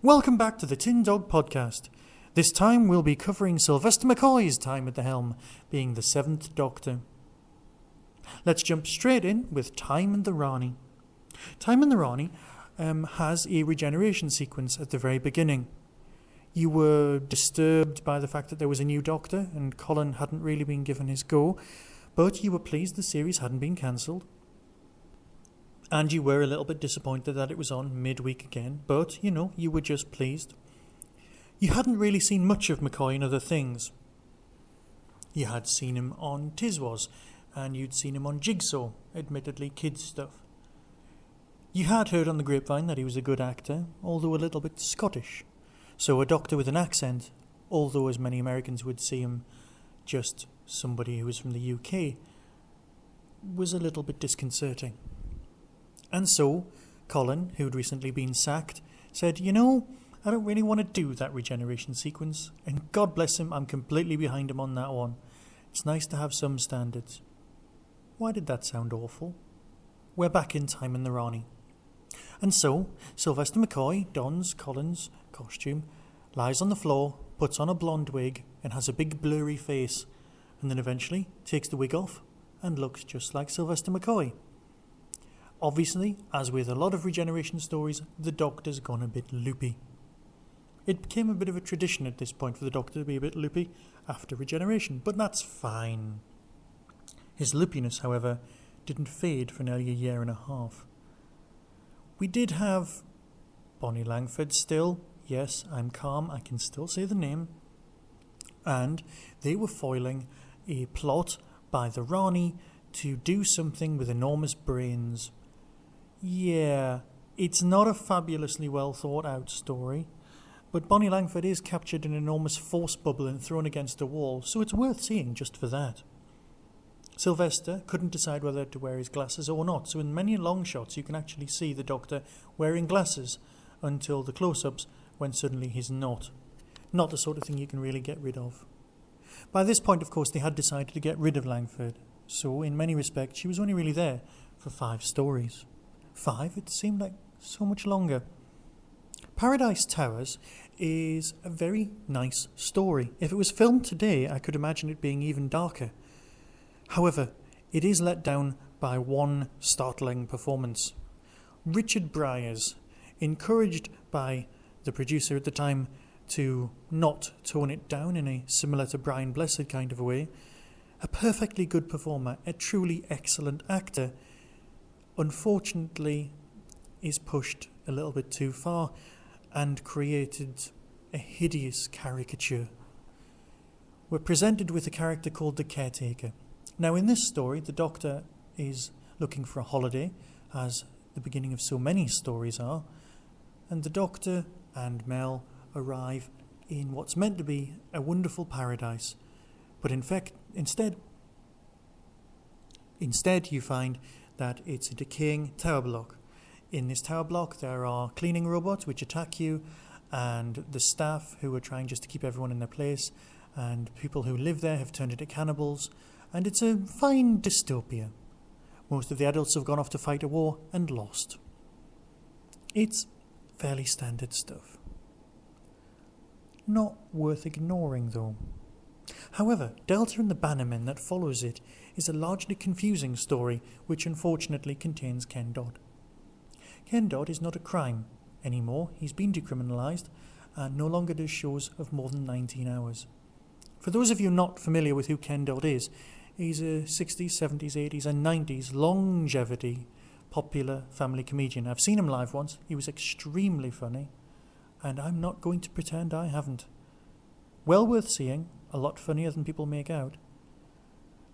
Welcome back to the Tin Dog Podcast. This time we'll be covering Sylvester McCoy's time at the helm, being the 7th Doctor. Let's jump straight in with Time and the Rani. Time and the Rani has a regeneration sequence at the very beginning. You were disturbed by the fact that there was a new Doctor and Colin hadn't really been given his go, but you were pleased the series hadn't been cancelled. And you were a little bit disappointed that it was on midweek again, but, you were just pleased. You hadn't really seen much of McCoy in other things. You had seen him on Tiswas, and you'd seen him on Jigsaw, admittedly kids stuff. You had heard on the grapevine that he was a good actor, although a little bit Scottish. So a Doctor with an accent, although as many Americans would see him just somebody who was from the UK, was a little bit disconcerting. And so, Colin, who'd recently been sacked, said, I don't really want to do that regeneration sequence. And God bless him, I'm completely behind him on that one. It's nice to have some standards. Why did that sound awful? We're back in Time and the Rani. And so, Sylvester McCoy dons Colin's costume, lies on the floor, puts on a blonde wig, and has a big blurry face, and then eventually takes the wig off and looks just like Sylvester McCoy. Obviously, as with a lot of regeneration stories, the Doctor's gone a bit loopy. It became a bit of a tradition at this point for the Doctor to be a bit loopy after regeneration, but that's fine. His loopiness, however, didn't fade for nearly a year and a half. We did have Bonnie Langford still. Yes, I'm calm, I can still say the name. And they were foiling a plot by the Rani to do something with enormous brains. Yeah, it's not a fabulously well thought out story, but Bonnie Langford is captured in an enormous force bubble and thrown against a wall, so it's worth seeing just for that. Sylvester couldn't decide whether to wear his glasses or not, so in many long shots you can actually see the Doctor wearing glasses until the close-ups when suddenly he's not. Not the sort of thing you can really get rid of. By this point, of course, they had decided to get rid of Langford, so in many respects she was only really there for 5 stories. 5? It seemed like so much longer. Paradise Towers is a very nice story. If it was filmed today, I could imagine it being even darker. However, it is let down by one startling performance. Richard Briers, encouraged by the producer at the time to not tone it down in a similar to Brian Blessed kind of a way, a perfectly good performer, a truly excellent actor, unfortunately is pushed a little bit too far and created a hideous caricature. We're presented with a character called the Caretaker. Now in this story, the Doctor is looking for a holiday, as the beginning of so many stories are, and the Doctor and Mel arrive in what's meant to be a wonderful paradise. But in fact, instead you find that it's a decaying tower block. In this tower block there are cleaning robots which attack you, and the staff who are trying just to keep everyone in their place, and people who live there have turned into cannibals, and it's a fine dystopia. Most of the adults have gone off to fight a war and lost. It's fairly standard stuff. Not worth ignoring though. However, Delta and the Bannermen that follows it is a largely confusing story which unfortunately contains Ken Dodd. Ken Dodd is not a crime anymore. He's been decriminalised and no longer does shows of more than 19 hours. For those of you not familiar with who Ken Dodd is, he's a 60s, 70s, 80s and 90s longevity popular family comedian. I've seen him live once. He was extremely funny, and I'm not going to pretend I haven't. Well worth seeing, a lot funnier than people make out.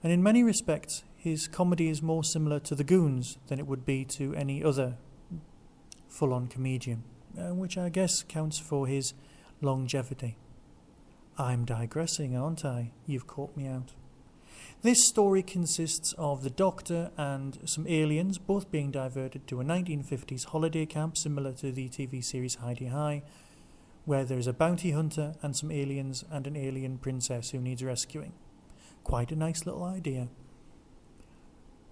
And in many respects, his comedy is more similar to The Goons than it would be to any other full-on comedian, which I guess counts for his longevity. I'm digressing, aren't I? You've caught me out. This story consists of the Doctor and some aliens both being diverted to a 1950s holiday camp similar to the TV series Heidi High, where there's a bounty hunter and some aliens and an alien princess who needs rescuing. Quite a nice little idea.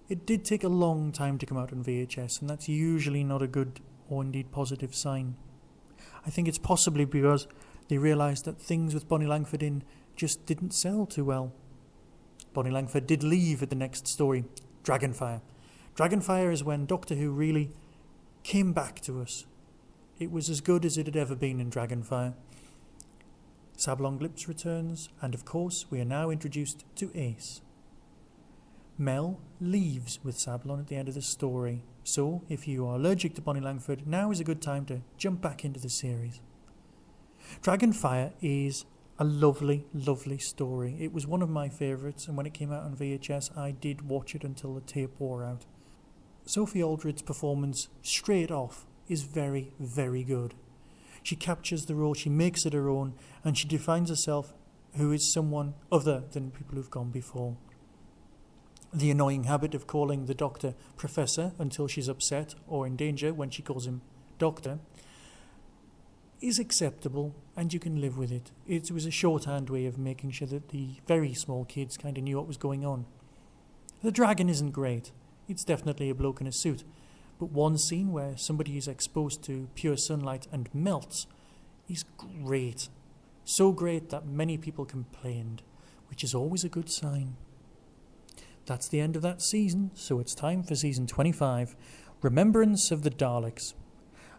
It did take a long time to come out on VHS, and that's usually not a good or indeed positive sign. I think it's possibly because they realised that things with Bonnie Langford in just didn't sell too well. Bonnie Langford did leave at the next story, Dragonfire. Dragonfire is when Doctor Who really came back to us. It was as good as it had ever been in Dragonfire. Sablon Glips returns, and of course we are now introduced to Ace. Mel leaves with Sablon at the end of the story, so if you are allergic to Bonnie Langford, now is a good time to jump back into the series. Dragonfire is a lovely, lovely story. It was one of my favourites, and when it came out on VHS, I did watch it until the tape wore out. Sophie Aldred's performance, straight off, is very, very good. She captures the role, she makes it her own, and she defines herself who is someone other than people who've gone before. The annoying habit of calling the Doctor Professor until she's upset or in danger when she calls him Doctor is acceptable, and you can live with it. It was a shorthand way of making sure that the very small kids kind of knew what was going on. The dragon isn't great. It's definitely a bloke in a suit. But one scene where somebody is exposed to pure sunlight and melts is great. So great that many people complained, which is always a good sign. That's the end of that season, so it's time for season 25, Remembrance of the Daleks.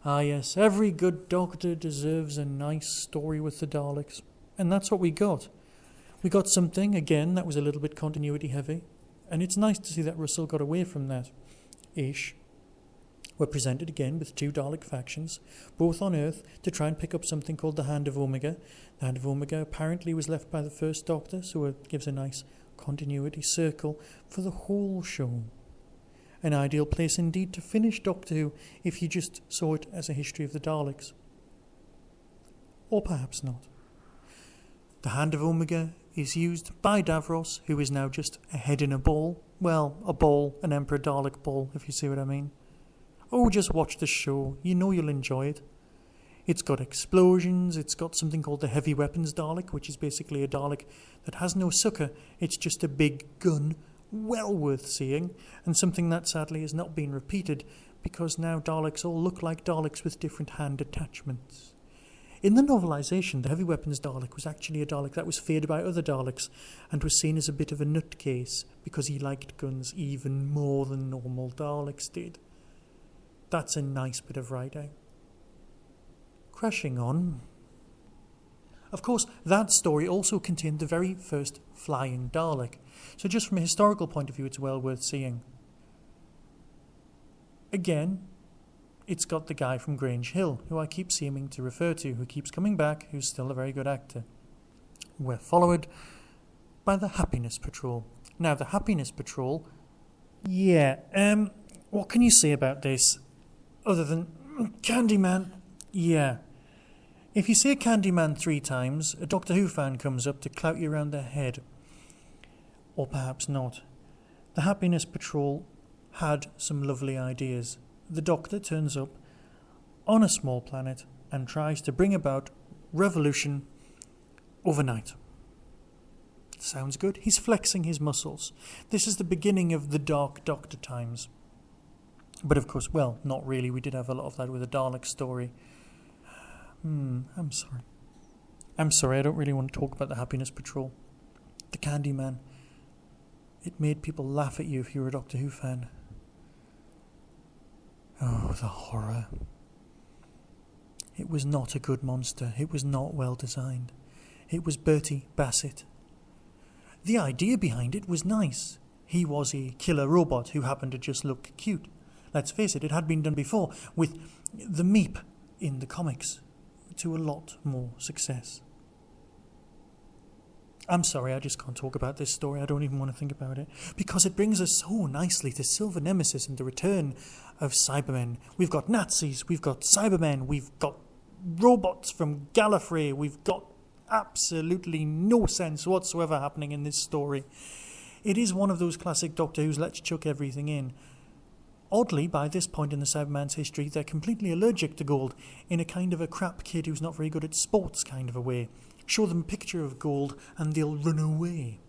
Ah yes, every good Doctor deserves a nice story with the Daleks. And that's what we got. We got something, again, that was a little bit continuity heavy. And it's nice to see that Russell got away from that. Ish. We're presented again with two Dalek factions, both on Earth, to try and pick up something called the Hand of Omega. The Hand of Omega apparently was left by the first Doctor, so it gives a nice continuity circle for the whole show. An ideal place indeed to finish Doctor Who if you just saw it as a history of the Daleks. Or perhaps not. The Hand of Omega is used by Davros, who is now just a head in a ball. Well, a ball, an Emperor Dalek ball, if you see what I mean. Oh, just watch the show. You know you'll enjoy it. It's got explosions, it's got something called the Heavy Weapons Dalek, which is basically a Dalek that has no sucker, it's just a big gun, well worth seeing, and something that sadly has not been repeated, because now Daleks all look like Daleks with different hand attachments. In the novelisation, the Heavy Weapons Dalek was actually a Dalek that was feared by other Daleks, and was seen as a bit of a nutcase, because he liked guns even more than normal Daleks did. That's a nice bit of writing. Crashing on. Of course, that story also contained the very first flying Dalek, so just from a historical point of view, it's well worth seeing. Again, it's got the guy from Grange Hill, who I keep seeming to refer to, who keeps coming back, who's still a very good actor. We're followed by the Happiness Patrol. Now, the Happiness Patrol, what can you say about this, other than Candyman? Yeah. If you say Candyman 3 times, a Doctor Who fan comes up to clout you around the head. Or perhaps not. The Happiness Patrol had some lovely ideas. The Doctor turns up on a small planet and tries to bring about revolution overnight. Sounds good. He's flexing his muscles. This is the beginning of the Dark Doctor times. But of course, well, not really. We did have a lot of that with the Dalek story. I'm sorry, I don't really want to talk about the Happiness Patrol. The Candyman. It made people laugh at you if you were a Doctor Who fan. Oh, the horror. It was not a good monster. It was not well designed. It was Bertie Bassett. The idea behind it was nice. He was a killer robot who happened to just look cute. Let's face it had been done before with the Meep in the comics to a lot more success. I'm sorry, I just can't talk about this story. I don't even want to think about it. Because it brings us so nicely to Silver Nemesis and the return of Cybermen. We've got Nazis, we've got Cybermen, we've got robots from Gallifrey, we've got absolutely no sense whatsoever happening in this story. It is one of those classic Doctor Who's let's chuck everything in. Oddly, by this point in the Cyberman's history, they're completely allergic to gold in a kind of a crap kid who's not very good at sports kind of a way. Show them a picture of gold and they'll run away.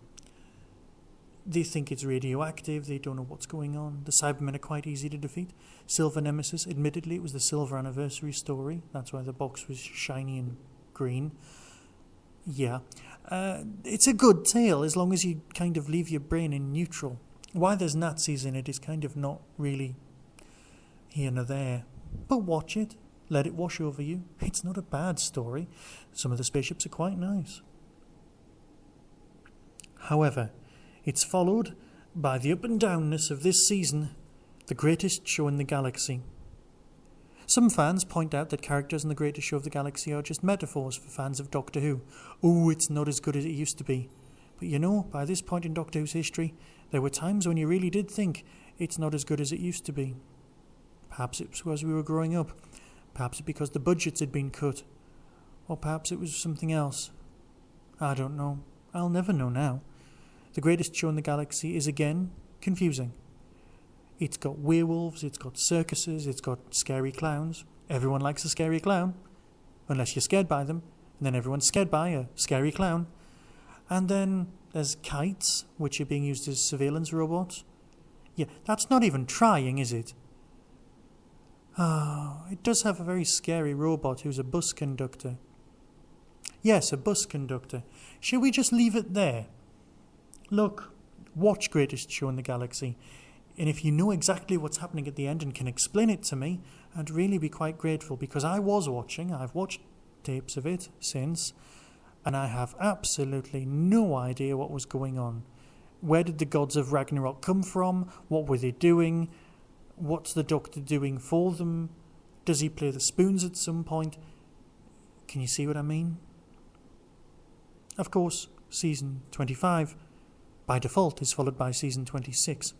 They think it's radioactive, they don't know what's going on. The Cybermen are quite easy to defeat. Silver Nemesis, admittedly, it was the silver anniversary story. That's why the box was shiny and green. Yeah. It's a good tale as long as you kind of leave your brain in neutral. Why there's Nazis in it is kind of not really here nor there. But watch it. Let it wash over you. It's not a bad story. Some of the spaceships are quite nice. However, it's followed by the up and downness of this season, the greatest show in the galaxy. Some fans point out that characters in the greatest show of the galaxy are just metaphors for fans of Doctor Who. Oh, it's not as good as it used to be. But you know, by this point in Doctor Who's history, there were times when you really did think it's not as good as it used to be. Perhaps it was because we were growing up. Perhaps it's because the budgets had been cut. Or perhaps it was something else. I don't know. I'll never know now. The greatest show in the galaxy is again confusing. It's got werewolves, it's got circuses, it's got scary clowns. Everyone likes a scary clown, unless you're scared by them, and then everyone's scared by a scary clown. And then there's kites, which are being used as surveillance robots. Yeah, that's not even trying, is it? It does have a very scary robot who's a bus conductor. Yes, a bus conductor. Shall we just leave it there? Look, watch Greatest Show in the Galaxy. And if you know exactly what's happening at the end and can explain it to me, I'd really be quite grateful, because I was watching. I've watched tapes of it since, and I have absolutely no idea what was going on. Where did the gods of Ragnarok come from? What were they doing? What's the Doctor doing for them? Does he play the spoons at some point? Can you see what I mean? Of course, season 25, by default, is followed by season 26.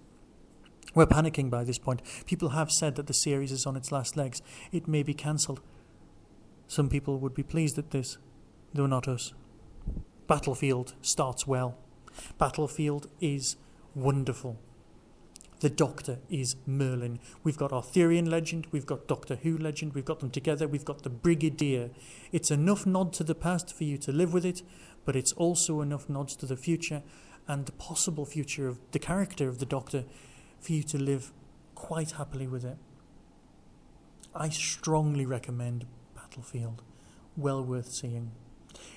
We're panicking by this point. People have said that the series is on its last legs. It may be cancelled. Some people would be pleased at this, though not us. Battlefield starts well. Battlefield is wonderful. The Doctor is Merlin. We've got Arthurian legend, we've got Doctor Who legend, we've got them together, we've got the Brigadier. It's enough nod to the past for you to live with it, but it's also enough nods to the future and the possible future of the character of the Doctor for you to live quite happily with it. I strongly recommend Battlefield. Well worth seeing.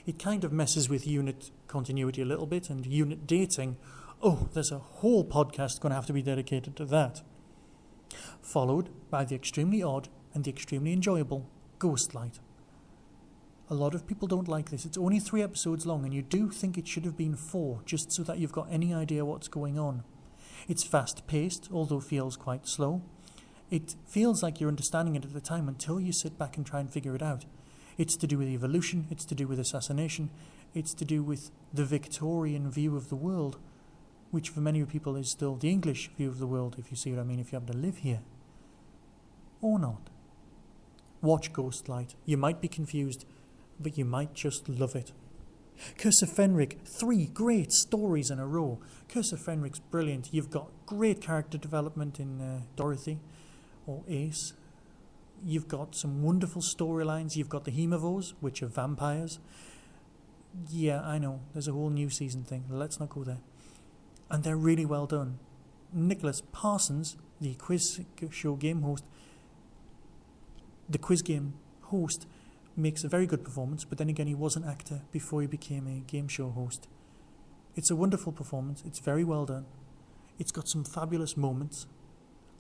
It kind of messes with unit continuity a little bit and unit dating. Oh, there's a whole podcast going to have to be dedicated to that. Followed by the extremely odd and the extremely enjoyable Ghostlight. A lot of people don't like this. It's only 3 episodes long, and you do think it should have been 4, just so that you've got any idea what's going on. It's fast-paced, although feels quite slow. It feels like you're understanding it at the time until you sit back and try and figure it out. It's to do with evolution, it's to do with assassination, it's to do with the Victorian view of the world, which for many people is still the English view of the world, if you see what I mean, if you happen to live here. Or not. Watch Ghostlight. You might be confused, but you might just love it. Curse of Fenric, 3 great stories in a row. Curse of Fenric's brilliant. You've got great character development in Dorothy, or Ace. You've got some wonderful storylines. You've got the Hemivores, which are vampires. Yeah, I know, there's a whole new season thing. Let's not go there. And they're really well done. Nicholas Parsons, the quiz game host, makes a very good performance, but then again, he was an actor before he became a game show host. It's a wonderful performance. It's very well done. It's got some fabulous moments.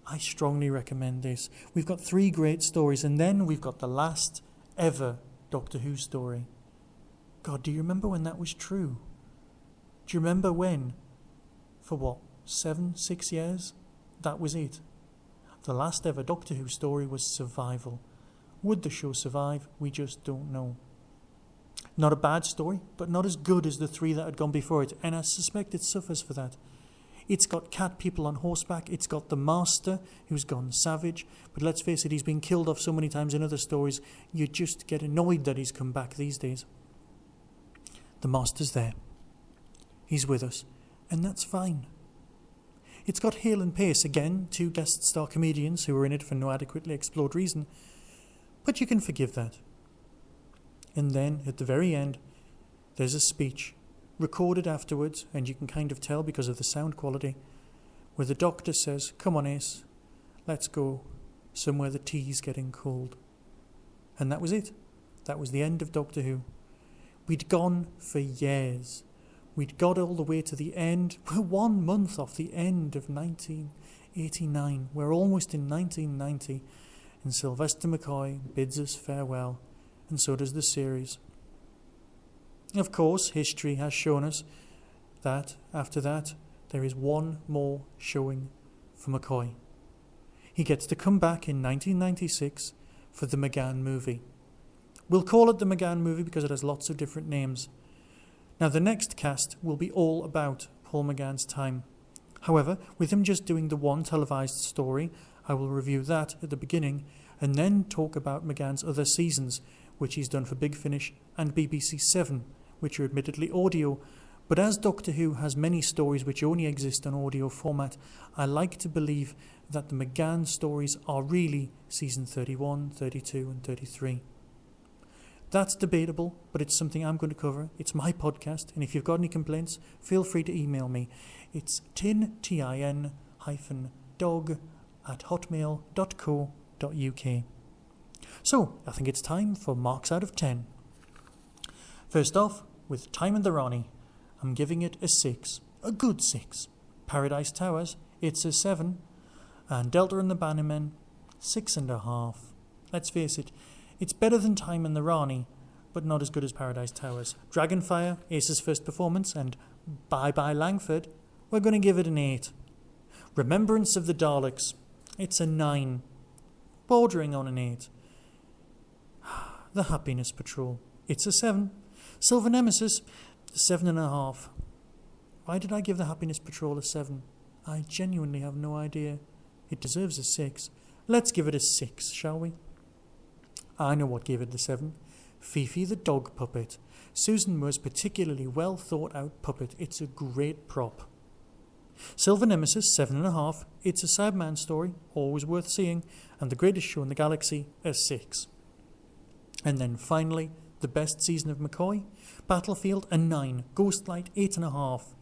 I strongly recommend this. We've got 3 great stories, and then we've got the last ever Doctor Who story. God, do you remember when that was true? Do you remember when, for 6 years, that was it? The last ever Doctor Who story was survival. Would the show survive? We just don't know. Not a bad story, but not as good as the 3 that had gone before it, and I suspect it suffers for that. It's got cat people on horseback, it's got the Master, who's gone savage, but let's face it, he's been killed off so many times in other stories, you just get annoyed that he's come back these days. The Master's there. He's with us, and that's fine. It's got Hale and Pace, again, 2 guest star comedians who were in it for no adequately explored reason, but you can forgive that. And then, at the very end, there's a speech, recorded afterwards, and you can kind of tell because of the sound quality, where the Doctor says, "Come on, Ace, let's go somewhere the tea's getting cold." And that was it. That was the end of Doctor Who. We'd gone for years. We'd got all the way to the end. We're 1 month off the end of 1989. We're almost in 1990. And Sylvester McCoy bids us farewell. And so does the series. Of course, history has shown us that, after that, there is one more showing for McCoy. He gets to come back in 1996 for the McGann movie. We'll call it the McGann movie because it has lots of different names. Now, the next cast will be all about Paul McGann's time. However, with him just doing the one televised story, I will review that at the beginning and then talk about McGann's other seasons, which he's done for Big Finish and BBC 7, which are admittedly audio. But as Doctor Who has many stories which only exist on audio format, I like to believe that the McGann stories are really season 31, 32 and 33. That's debatable, but it's something I'm going to cover. It's my podcast, and if you've got any complaints, feel free to email me. It's tin-dog@hotmail.co.uk. So, I think it's time for marks out of 10. First off, with Time and the Rani, I'm giving it a 6. A good 6. Paradise Towers, it's a 7. And Delta and the Bannermen, 6.5. Let's face it, it's better than Time and the Rani, but not as good as Paradise Towers. Dragonfire, Ace's first performance, and Bye Bye Langford, we're going to give it an 8. Remembrance of the Daleks, it's a 9. Bordering on an 8. The Happiness Patrol, it's a 7. Silver Nemesis, 7.5. Why did I give the Happiness Patrol a 7? I genuinely have no idea. It deserves a 6. Let's give it a 6, shall we? I know what gave it the 7. Fifi the dog puppet. Susan Moore's particularly well thought out puppet. It's a great prop. Silver Nemesis, 7.5. It's a Cyberman story, always worth seeing, and the greatest show in the galaxy, a 6. And then finally, the best season of McCoy, Battlefield, a 9. Ghostlight, 8.5.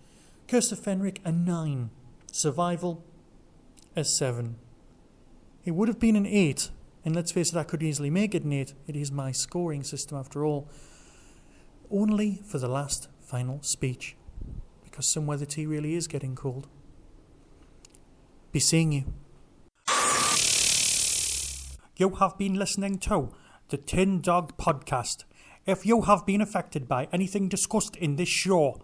Curse of Fenric, a 9. Survival, a 7. It would have been an 8, and let's face it, I could easily make it an 8. It is my scoring system after all. Only for the last final speech, because somewhere the tea really is getting cold. Be seeing you. You have been listening to the Tin Dog Podcast. If you have been affected by anything discussed in this show,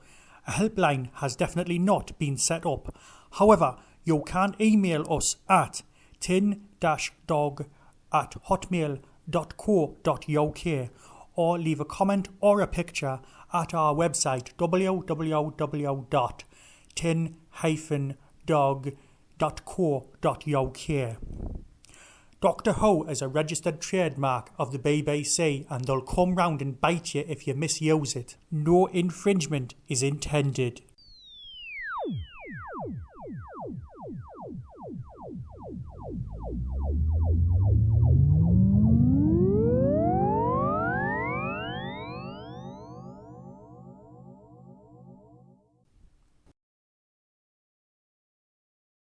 a helpline has definitely not been set up. However, you can email us at tin-dog@hotmail.co.uk or leave a comment or a picture at our website www.tin-dog.co.uk. Doctor Who is a registered trademark of the BBC and they'll come round and bite you if you misuse it. No infringement is intended.